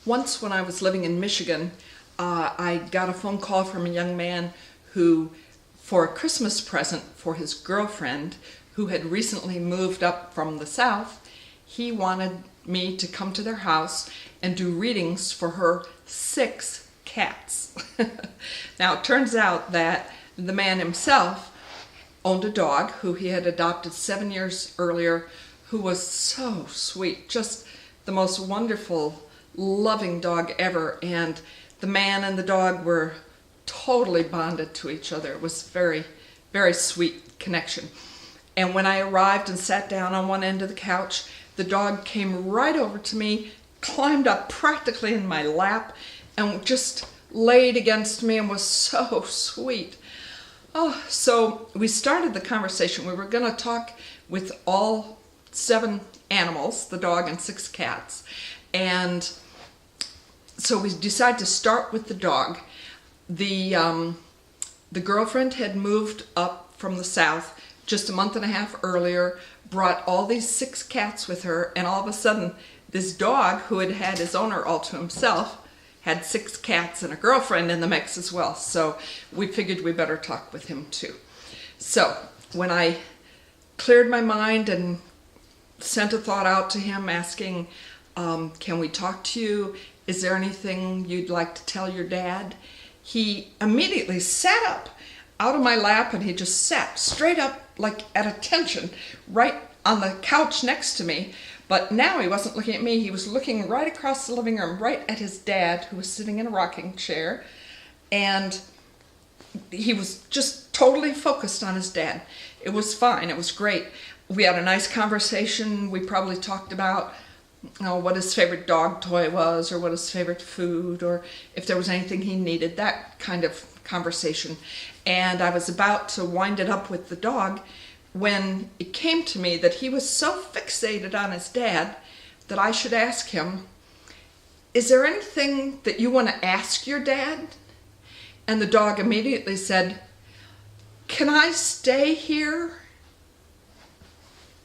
Once when I was living in Michigan, I got a phone call from a young man who, for a Christmas present for his girlfriend, who had recently moved up from the South, he wanted me to come to their house and do readings for her 6 cats. Now, it turns out that the man himself owned a dog who he had adopted 7 years earlier, who was so sweet, just the most wonderful, loving dog ever, and the man and the dog were totally bonded to each other. It was very, very sweet connection. And when I arrived and sat down on one end of the couch, the dog came right over to me, climbed up practically in my lap, and just laid against me and was so sweet. Oh, so we started the conversation. We were going to talk with all 7 animals, the dog and 6 cats. And so we decided to start with the dog. The girlfriend had moved up from the South just a month and a half earlier, brought all these 6 cats with her, and all of a sudden this dog, who had had his owner all to himself, had 6 cats and a girlfriend in the mix as well. So we figured we better talk with him too. So when I cleared my mind and sent a thought out to him asking, can we talk to you? Is there anything you'd like to tell your dad? He immediately sat up out of my lap, and he just sat straight up, like at attention, right on the couch next to me. But now he wasn't looking at me, he was looking right across the living room, right at his dad, who was sitting in a rocking chair. And he was just totally focused on his dad. It was fine, it was great. We had a nice conversation. We probably talked about what his favorite dog toy was, or what his favorite food, or if there was anything he needed, that kind of conversation. And I was about to wind it up with the dog when it came to me that he was so fixated on his dad that I should ask him, is there anything that you want to ask your dad? And the dog immediately said, can I stay here?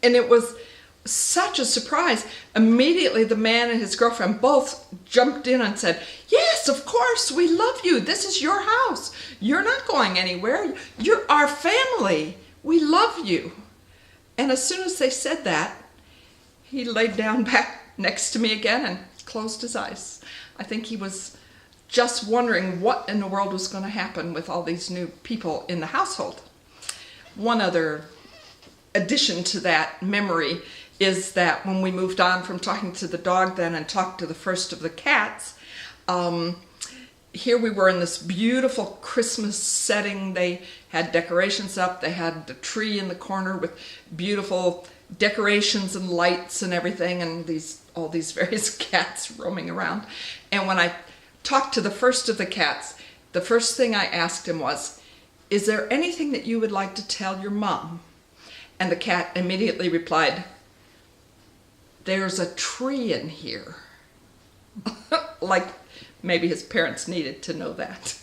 And it was such a surprise. Immediately the man and his girlfriend both jumped in and said, yes, of course, we love you. This is your house. You're not going anywhere. You're our family. We love you. And as soon as they said that, he laid down back next to me again and closed his eyes. I think he was just wondering what in the world was going to happen with all these new people in the household. One other addition to that memory is that when we moved on from talking to the dog then and talked to the first of the cats, here we were in this beautiful Christmas setting. They had decorations up. They had the tree in the corner with beautiful decorations and lights and everything, and all these various cats roaming around. And when I talked to the first of the cats, the first thing I asked him was, is there anything that you would like to tell your mom? And the cat immediately replied, there's a tree in here. Like maybe his parents needed to know that.